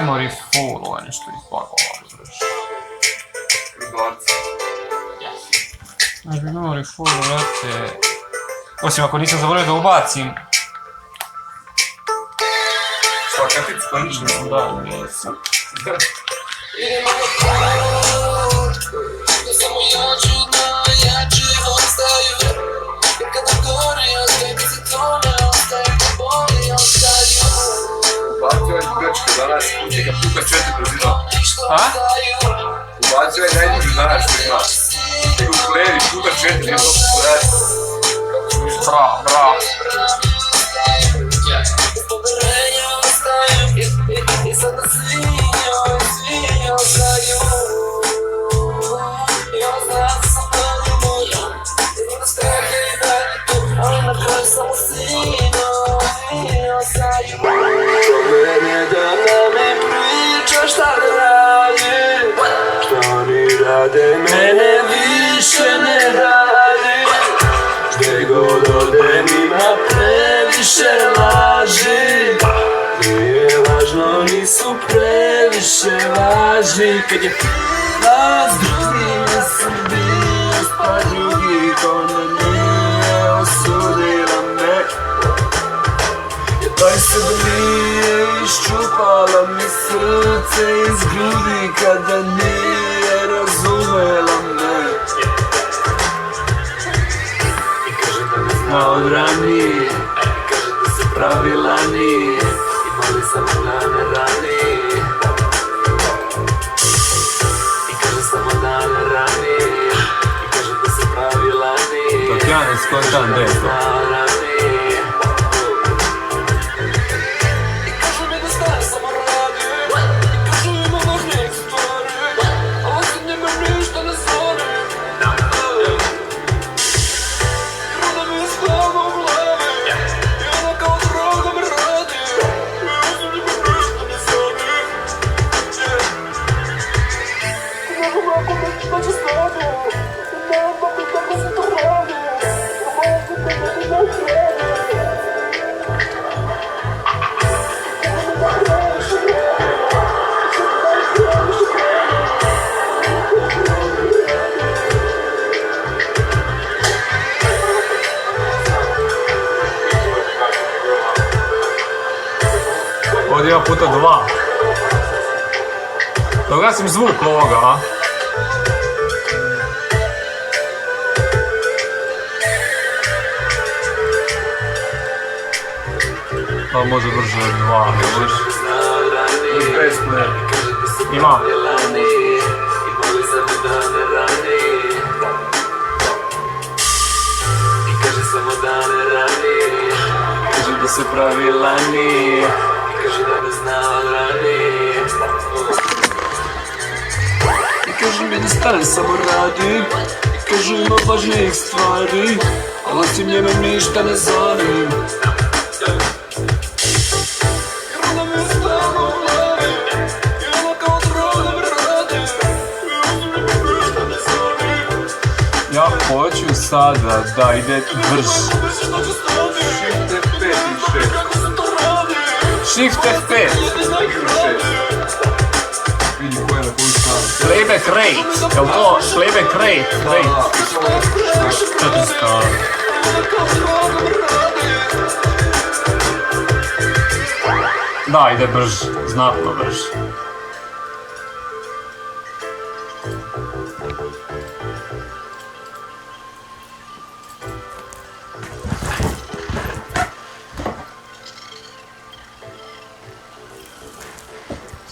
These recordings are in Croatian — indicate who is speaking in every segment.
Speaker 1: memory full, ovo je nešto izbagalo. Znaš bi memory full, vrate... Osim ako nisam zaboravio da ubacim.
Speaker 2: Šta, katic klanično?
Speaker 1: Da, nisam.
Speaker 3: Idemo na put, da samo jači od najjači ostaju. Jer kada gore ostaje, mi se to ne ostaje, kad boli ostaju.
Speaker 2: Ubacio je dečko danas, kućega puta 4 brzina.
Speaker 1: A?
Speaker 2: Ubacio je najduži danas što ima. Nego kleri puta 4, nema to pogledati.
Speaker 1: Bravo, bravo.
Speaker 3: Poverenja ostaju, i sada svi ostaju. I ona zna da sam meni moja, i ima strah i dalje tu, ali na kraju samo svi ostaju. Problem je da me priča šta da radi, šta oni rade, mene više ne radi. Gdje god odem ima previše laži, nije važno, nisu previše važni. Kad je prva s drugima sam bio, pa drugih ona nije osudila me. Jer taj se nije iščupala mi srce iz grudi kada nije razumela me. Na odrani, kaže da se pravi lani, imali samo dane rani. I kaže samo dane rani, i kaže da se pravi lani.
Speaker 1: Dok ja ne skontam da je to.
Speaker 3: I kaže mi da staje samo radi, i kaže ima važnijeg stvari, ali se njega ništa ne zvoni.
Speaker 1: Ovdje ima puta 2. Da ugasim zvuk ovoga, a? Pa može brže od 2, ne možeš?
Speaker 2: Bez player.
Speaker 1: Ima.
Speaker 3: I kaže samo dane rani, kaže da se pravi lani, i kaže da me zna od rani. I kaže mi da stane samo radi, i kaže ima važnijih stvari, ali osim njeme ništa ne zvanim.
Speaker 1: Ja hoću sada da ide brž. Shift F5.
Speaker 2: Vidi ko je na koju stranu.
Speaker 1: Playback rate. Jel to playback rate? Što ti stavi? Da, ide brž. Znatno brž.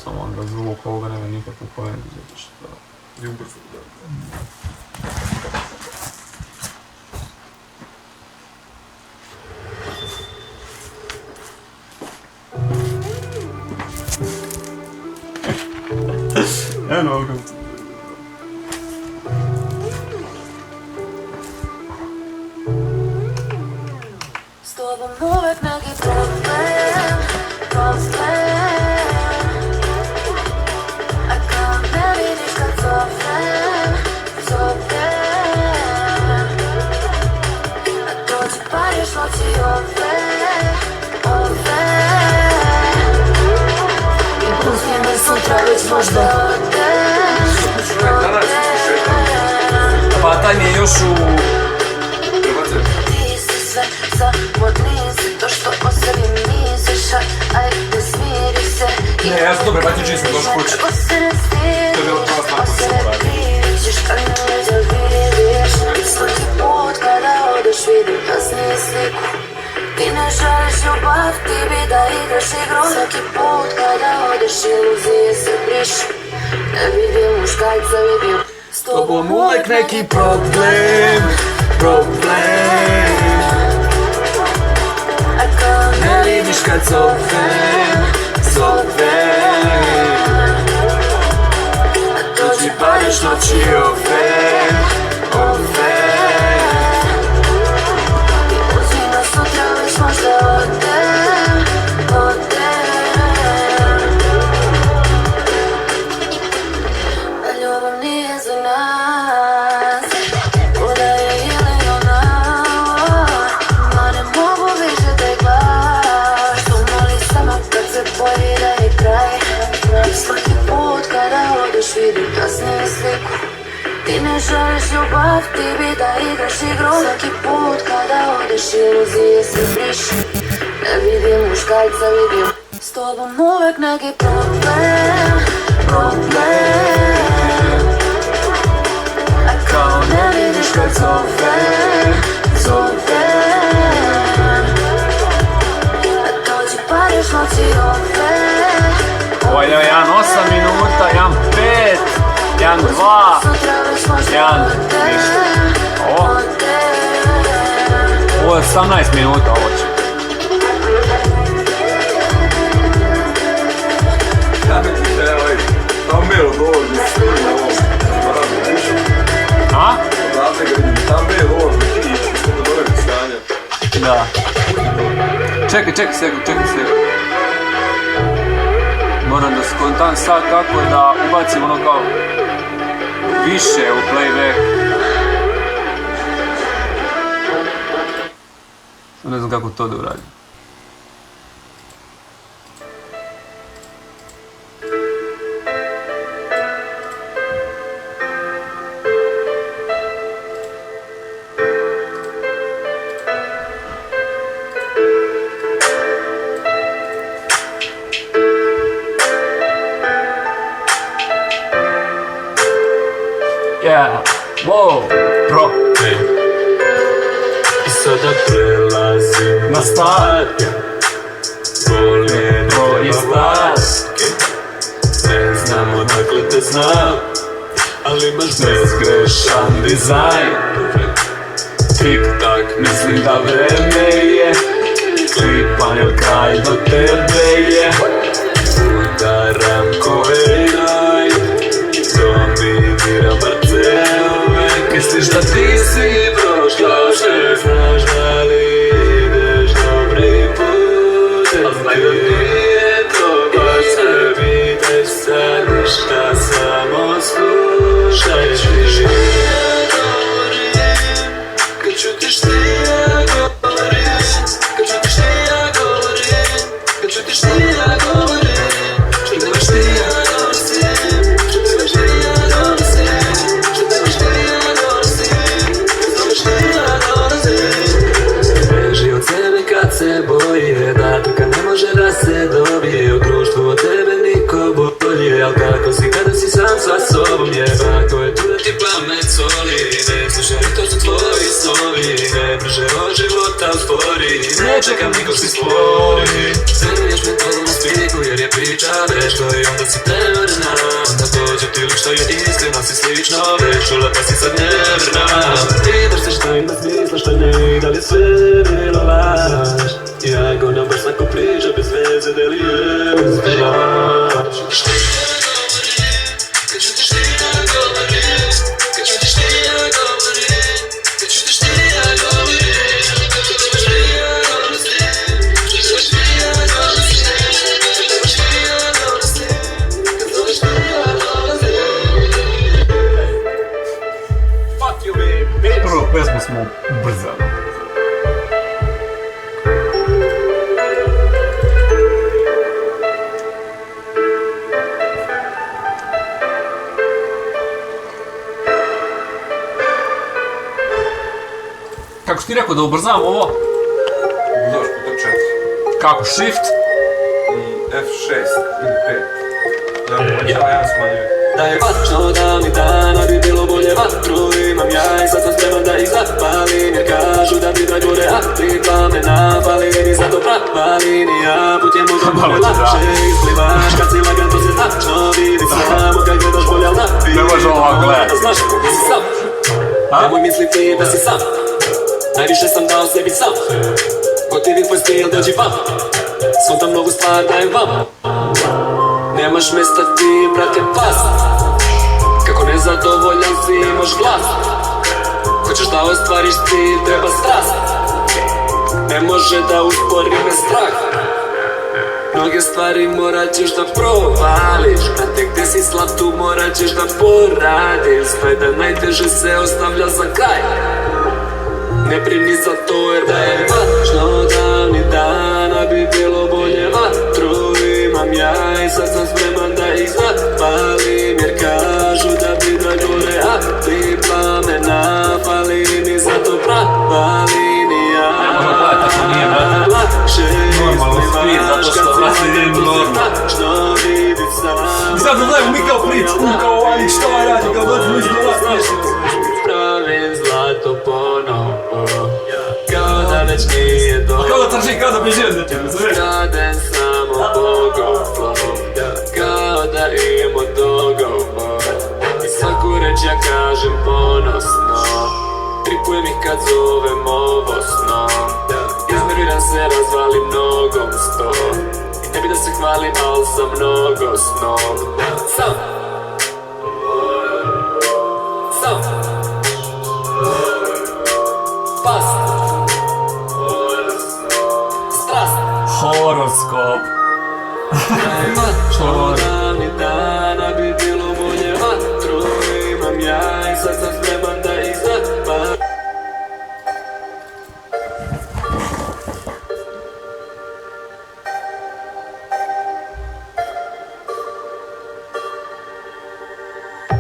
Speaker 1: Samo onda zvuk ovoga nema nikakvu poentu, zato što...
Speaker 2: I ubrzo da.
Speaker 1: Eno ovoga.
Speaker 4: S tobom uvek neki problem. A kao ne vidiš kad zovem. A dođi pariš noći ove. I pustim da već možda odem.
Speaker 2: Danas
Speaker 1: Pa taj mi je još u...
Speaker 4: Ti si sve, samo nisi to što o sebi misliš. Ajde smiri se.
Speaker 1: Ne, ja sam dobro bacio džins na došku kući.
Speaker 4: Kako se ne
Speaker 1: To je bilo prva stvar koju sam
Speaker 4: stidiš,
Speaker 1: uradio.
Speaker 4: ćeš kad me leđa vidiš. Svaki put kada odeš vidim kasnije sliku. Ti ne želiš ljubav, ti bi da igraš igru. Svaki put kada odeš iluzije se brišu. Ne vidim muškarca, vidim s tobom uvek neki problem. A kao ne vidiš kad zovem. A dođi pariš noći ove. I uzima sutra već možda odem. A ljubav nije za nas. Voda je ili ona. Ma ne mogu više da je glas. Umoli sama kad se boji da je kraj. I svaki put kada odeš vidim kasnije sliku. Ti ne želiš ljubav, ti bi da igraš igru. Svaki put kada odeš iluzije se brišu. Ne vidim muškarca, vidim s tobom uvek neki problem. A kao ne vidiš kad zovem. A dođi pariš noći ove.
Speaker 1: Ovo je 1:8 minuta, 1:5, 1:2, 1, ništa. Ovo je 18 minuta, ovo će.
Speaker 2: Ja mi ti ovaj, tam mail dođe, na ovom, naravno, više.
Speaker 1: A?
Speaker 2: Znate ga vidim, tam mail dođe, ti što da dole stanja.
Speaker 1: Da. Čekaj sekund. Moram da skontam sad kako da ubacim ono kao više u playback. Ne znam kako to da uradim. Yeah, wow, bro.
Speaker 3: I sada prelazim
Speaker 1: Na start.
Speaker 3: Bolje
Speaker 1: Bro i start.
Speaker 3: Ne znam odakle te znam, ali imaš bezgrešan dizajn.
Speaker 1: Tik-tak, mislim da vreme je. Klipan je kraj do tebe je.
Speaker 3: Udaram korenaj, dominiram parcelove. Misliš da ti si prošla, ne znaš da li ideš dobrim putem. A znaj da nije to baš sve, vidiš sad ništa, samo slušaj. Kad čutiš ti ja govorim, kad čutiš ti ja govorim, kad čutiš ti ja govorim, što te baš ti ja nosim, što te baš ti ja nosim, što te baš ti ja nosim, što te baš ti ja nosim. Beži od sebe kad se boji, da trka ne može da se dobije. U društvu od tebe niko bolje, al kako si kada si sam sa sobom je. Ako je tu da ti pamet soli, ne slušaj, to su tvoji snovi. Ne brže od života uspori, ne čekam niko si spori. Zeruješ me to na spiku jer je priča vešta i onda si temerna. Onda dođe ti lik što je iskreno, si slično već, ulepa si sad neverna. Ti daš se šta ima smisla, šta ne, da li sve bilo laž. Ja go nam baš svako priča bez veze, da li je laž. Kad čutiš ti ja govorim, kad čutiš ti ja govorim, kad čutiš ti ja govorim, što te baš ti ja nosim, što te baš ti ja nosim, što te baš ti ja nosim, kad te baš ti ja nosim.
Speaker 1: Fuck you, baby. Prvu pesmu smo ubrzali. Kako si ti rekao da ubrzam ovo?
Speaker 2: Udaš puta 4.
Speaker 1: Kako, shift?
Speaker 2: I F6 ili 5. Ja povećava, ja smanjujem.
Speaker 3: Da je vačno davnih dana bi bilo bolje vatru imam ja i sad sam spreman da ih zapalim jer kažu da bi da gore aktiv pa me napalim i zato prava linija put je možda bolje lakše isplivaš kad si lagan to se tačno vidi samo kad gledaš bolje al napiš
Speaker 1: Ne može ovako gledat.
Speaker 3: Znaš da si sam nemoj misliti da si sam najviše sam dao sebi sam gotivi tvoj stil dođi vam skontam novu stvar dajem vam nemaš mesta ti, brate, pas kako nezadovoljan si, imaš glas hoćeš da ostvariš ti, treba strast ne može da uspori me strah mnoge stvari morat ćeš da provališ brate, gde si slab tu morat ćeš da poradiš sve da najteže se ostavlja za kraj ne brini za to jer da je vačno davnih dana bi bilo bolje vatru imam ja i sad sam spreman da ih zapalim jer kažu da bi da gore aktiv pa me napalim i zato prava linija lakše
Speaker 1: Normalno spije, zato što vrati idem normalno.
Speaker 3: tačno vidi sam
Speaker 1: I sad gledamo mi kao priču, kao ovaj što ovaj radi, kao dođe mi
Speaker 3: pravim zlato ponovo kao da već nije dobro
Speaker 1: kao da trži, kao da bježi od nečega, razumiješ?
Speaker 3: Kraden samo bogovo kao da imamo dogovor i svaku reč ja kažem ponosno tripujem ih kad zovem ovo snom iznerviram se, razvalim nogom sto i ne bi da se hvalim, al sam mnogo snom sam pas strast
Speaker 1: Horoskop.
Speaker 3: vačno davnih dana bi bilo bolje vatru imam ja i sad sam spreman da ih zapalim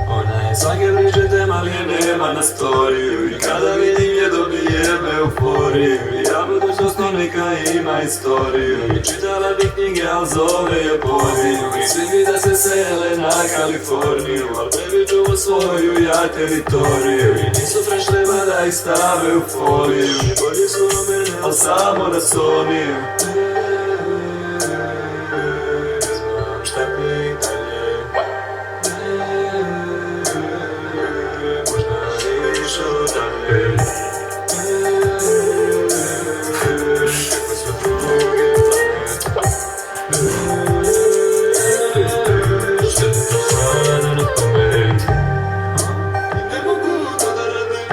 Speaker 3: ona je svake priče tema ali je nema na storiju i kada vidim je dobijem euforiju ja budućnost neka ima istoriju i čitala bi knjige al zove je poziv i svi bi da se sele na Kaliforniju al tebi čuvo svoju ja teritoriju i nisu fresh treba da ih stave u foliju i bolji su od mene al samo da soniju znam šta mi dalje možda nišu dalje kako su druge planete što ti to pada na pamet ne mogu to da radim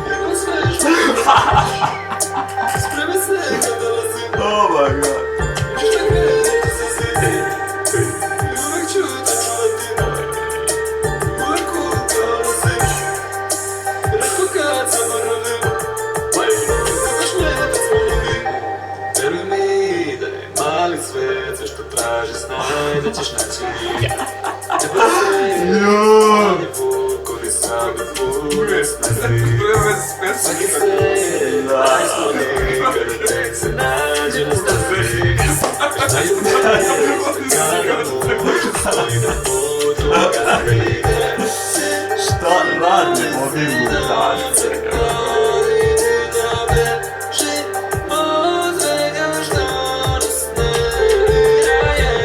Speaker 3: imam sve što spremi se kad dolazim
Speaker 1: Oh my god.
Speaker 3: šta krenuti se sidi i uvek ću te čuvati uvek uvek dolazim retko kad zaboravim imaš me da spolovim veruj mi da je mali svet sve što traži znaj da ćeš naći ne brze mali put koji sami put ne snazi svaki se najskloni kada tek se nađe na stazi znaju me kada mužu stoji na putu kada ide
Speaker 1: Šta radimo ovim ludačce?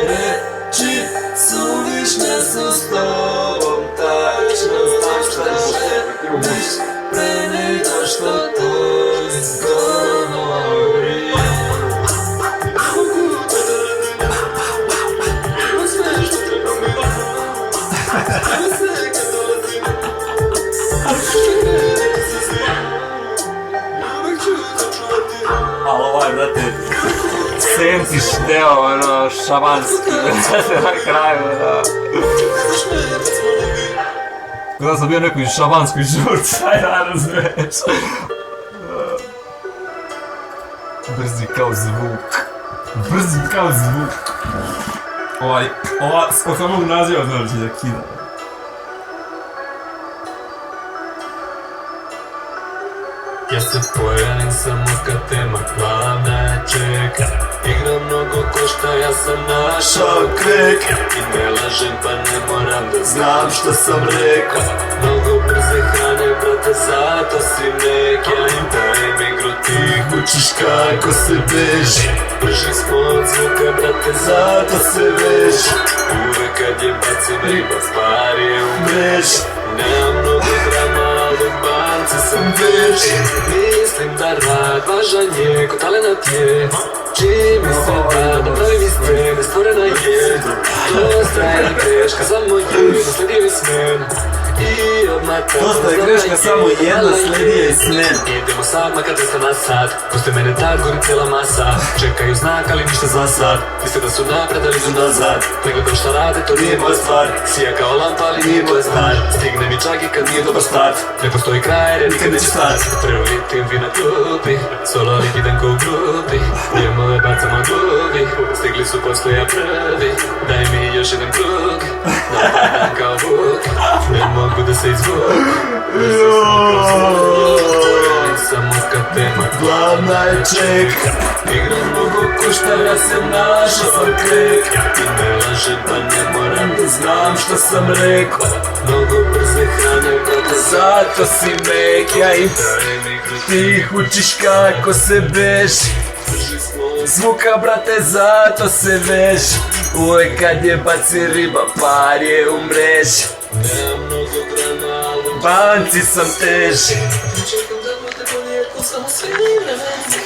Speaker 3: Reči suvišne su s tobom tačno znam šta želiš pre nego što to izgovori ne mogu to da radim imam sve što treba mi spremi se kad dolazim šta krenuti se svi uvek ću te čuvati
Speaker 1: Ali ovaj, brate, sentiš deo, ono, šamanski, na kraju, da. Kada sam bio u nekoj šamanskoj žurci, aj da razumiješ. Brzi kao zvuk. Brzi kao zvuk. Ova, od samog naziva znači da kida.
Speaker 3: Ja se pojavim samo kad tema glavna čeka. Igra mnogo košta, ja sam našao krek. I ne lažem pa ne moram da znam što sam rekao. Mnogo brze hrane, brate, zato si nek. Ja im dajem igru, ti učiš kako se beži. Brži smo od zvuka, brate, zato se veži. Uvek kad je bacim riba, stvar je u mreži. Nemam mnogo drama, ali u banci sam veži. Mislim da rad važan je, ko talenat je. Čim mi se da pravim iz scene, stvorena je. Dosta je greška, samo je, nasledio je smen. I odmah tako
Speaker 1: Dosta je greška, samo jedna, sledio je smen.
Speaker 3: Idemo sad, makar 200 na sat. Puste mene tak, gori cijela masa. Čekaju znak, ali ništa za sad. Misle da su napred, ali su nazad. Ne gledam šta rade, to nije moja stvar. Sija kao lampa, ali nije moja stvar. Stigne mi čak i kad nije dobar start. Ne postoji kraj, jer nikad neće start. Prelitim vi na klupi, solo ali idem ko u grupi. Jemove bacam od gluvi, stigli su poslije ja prvi. Daj mi još jedan krug, napadam kao vuk. Ne mogu da se izvuku, samo kad tema glavna je čeka. Igra mnogo košta, ja sam našao sam krek. I ne lažem pa ne moram da znam što sam rekao. Mnogo brze hrane, brate, zato si mek. Ja im dajem igru, ti ih učiš kako se beži. Zvuka, brate, zato se veži. Uvek kad je baci riba, par je u mreži. Nemam mnogo grana, ali u banci sam teži. Čekam da bude bolje, ko samo svi vremeni.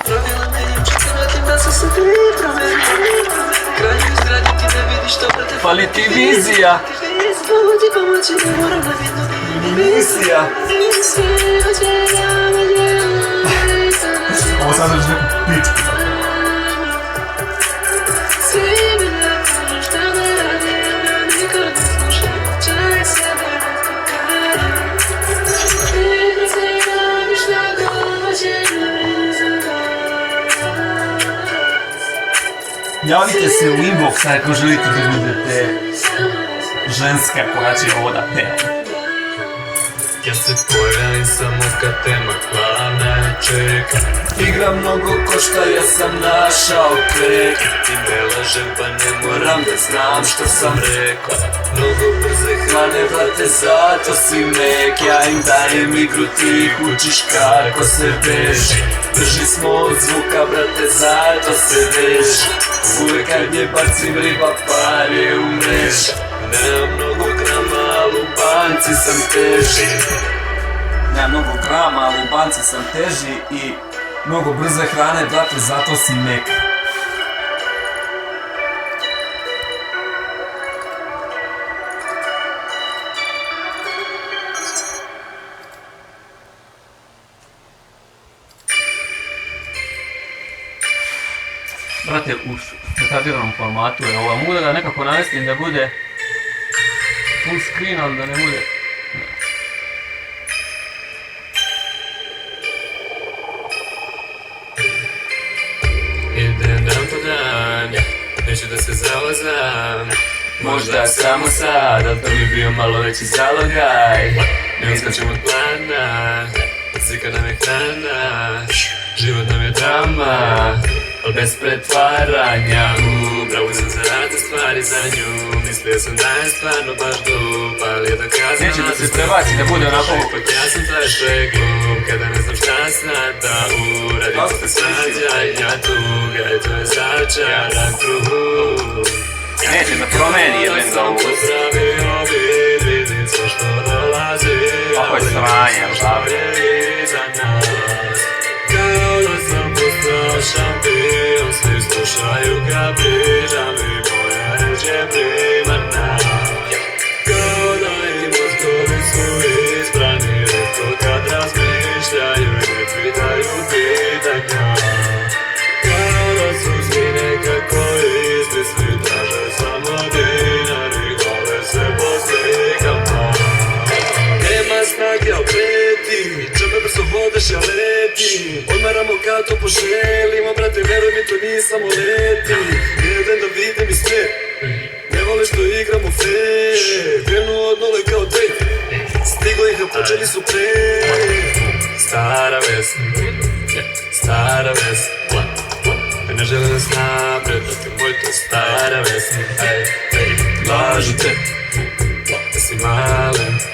Speaker 3: Pravila menjam, čekam radim da su se ti promeni. Kralju izgradnji ti ne vidiš to, brate, fali ti vizija. Pomoći, ne moram da vidim misija.
Speaker 1: Ovo sad dođe neku pičku. Javite se u inbox ako želite da budete ženska koja će ovo da peva.
Speaker 3: Ja se pojavim samo kad tema glavna je čeka. Igra mnogo košta, ja sam našao krek. I ne lažem pa ne moram da znam što sam rekao. Mnogo brze hrane, brate, zato si mek. Ja im dajem igru, ti ih učiš kako se beži. Brži smo od zvuka, brate, zato se veži. Uvek kad je bacim riba, par je u mreži. Nemam mnogo grama, ali u banci sam teži.
Speaker 1: Nemam mnogo grama, ali u banci sam teži i mnogo brze hrane, brate, zato si mek.
Speaker 5: Brate, u retardiranom formatu je ovo. Mogu da ga nekako navestim da bude full screen, ali da ne bude...
Speaker 3: Idem dan po dan, neću da se zalazam. Možda samo sad, ali to bi bio malo veći zalogaj. Ne uskačem od plana, zika nam je hrana. Život nam je drama, al bez pretvaranja. Upravo sam za razne stvari za nju. Mislio sam da je stvarno baš glup, ali je dokazano.
Speaker 5: Neće da se prebaci, da bude onako...
Speaker 3: Ipak ja sam taj što je glup, kada ne znam šta sad da uradim. Se svađanja tuga i to je začaran krug.
Speaker 5: Neće da promeni jedan za ukus.
Speaker 3: Vidim sve što dolazi.
Speaker 5: Ovo je sranje, ali
Speaker 3: kao da sam postao šampion, svi slušaju ga, pričam i moja reč je primarna. Kao da i mozgovi su isprani, retko kad razmišljaju i ne pitaju pitanja. Kao da su svi nekako isti, svi traže samo dinar i hvale se po slikama. Nema snage okreti, džabe brzo hodeš ja leti. Odmaramo kao to poželimo, brate, veruj mi to nije samo leti. Jedan da vidim i sve, ne vole što igramo fair. Krenu od nule kao dve, stiglo ih a počeli su pre.
Speaker 6: stara vez, stara vez. Ne želim zna, predati moj, to je stara vez. Lažu te, da si malen.